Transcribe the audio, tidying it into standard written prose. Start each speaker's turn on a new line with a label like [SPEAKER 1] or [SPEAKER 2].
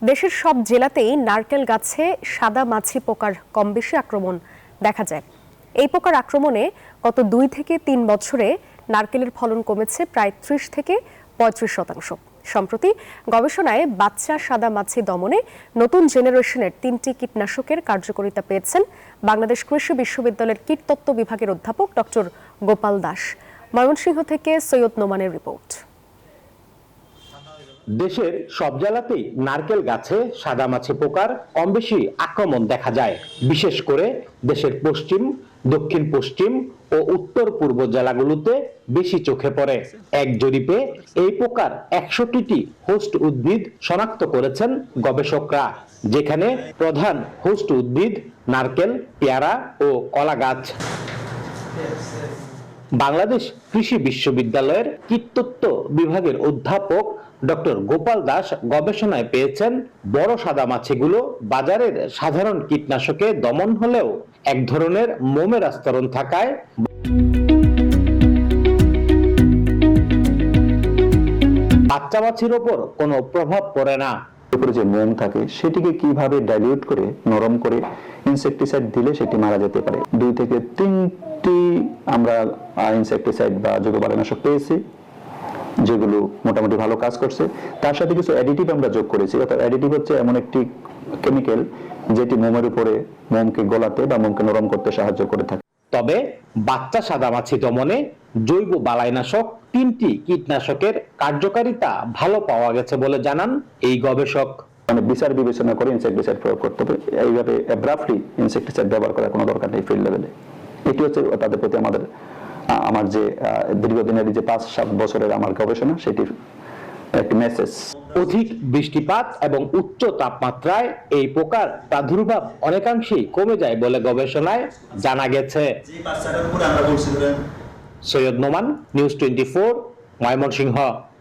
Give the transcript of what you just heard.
[SPEAKER 1] দেশের সব জেলাতেই নারকেল গাছে সাদা মাছি পোকার কম বেশি আক্রমণ দেখা যায়। এই পোকার আক্রমণে গত 2 থেকে 3 বছরে নারকেলের ফলন কমেছে প্রায় 30 থেকে 35%। সম্প্রতি গবেষণায় বাচ্চা সাদা মাছি দমনে নতুন জেনারেশনের 3টি কীটনাশকের কার্যকারিতা পেয়েছেন বাংলাদেশ কৃষি বিশ্ববিদ্যালয়ের কীটতত্ত্ব বিভাগের অধ্যাপক ডক্টর গোপাল দাস। ময়মনসিংহ থেকে সৈয়দ নোমানের রিপোর্ট।
[SPEAKER 2] দেশের সব জেলাতেই নারকেল গাছে সাদামাছি পোকার কম বেশি আক্রমণ দেখা যায়। বিশেষ করে দেশের পশ্চিম, দক্ষিণ পশ্চিম ও উত্তর পূর্ব জেলাগুলোতে বেশি চোখে পড়ে। এক জরিপে এই পোকার 61টি হোস্ট উদ্ভিদ শনাক্ত করেছেন গবেষকরা, যেখানে প্রধান হোস্ট উদ্ভিদ নারকেল, পেয়ারা ও কলা গাছ। বাংলাদেশ কৃষি বিশ্ববিদ্যালয়ের কীটতত্ত্ব বিভাগের অধ্যাপক ডক্টর গোপাল দাস গবেষণায় পেয়েছেন বড় সাদামাছিগুলো বাজারের সাধারণ কীটনাশকে দমন হলেও এক ধরনের মোমের আস্তরণ থাকায় বাচ্চা মাছির ওপর কোনো প্রভাব পড়ে না।
[SPEAKER 3] উপরে যে মোম থাকে সেটিকে কিভাবে ডাইলিউট করে নরম করে ইনসেকটিসাইড দিলে সেটি মারা যেতে পারে। 2 থেকে 3টি আমরা ইনসেকটিসাইড বা জৈববালাইনাশক পেয়েছি যেগুলো মোটামুটি ভালো কাজ করছে। তার সাথে কিছু অ্যাডিটিভ আমরা যোগ করেছি। অর্থাৎ অ্যাডিটিভ হচ্ছে এমন একটি কেমিক্যাল যেটি মোমের উপরে মোমকে গলাতে বা মোমকে নরম করতে সাহায্য করে থাকে।
[SPEAKER 2] তবে বাচ্চা সাদামাছি দমনে জৈব বালাইনাশক 3টি কীটনাশকের কার্যকারিতা ভালো পাওয়া গেছে বলে জানান এই গবেষক।
[SPEAKER 3] মানে বিচার বিবেচনা করে ইনসেকটিসাইড প্রয়োগ করতে হবে। এইভাবে অ্যাব্রাপ্টলি ইনসেকটিসাইড ব্যবহার করার কোনো দরকার নেই ফিল্ড লেভেলে। এটি হচ্ছে তাদের প্রতি আমার যে দীর্ঘদিনের যে 5-7 বছরের আমার গবেষণা সেটির একটি মেসেজ।
[SPEAKER 2] অধিক বৃষ্টিপাত এবং উচ্চ তাপমাত্রায় এই পোকার প্রাদুর্ভাব অনেকাংশেই কমে যায় বলে গবেষণায় জানা গেছে। সৈয়দ নোমান, নিউজ 24, ময়মনসিংহ।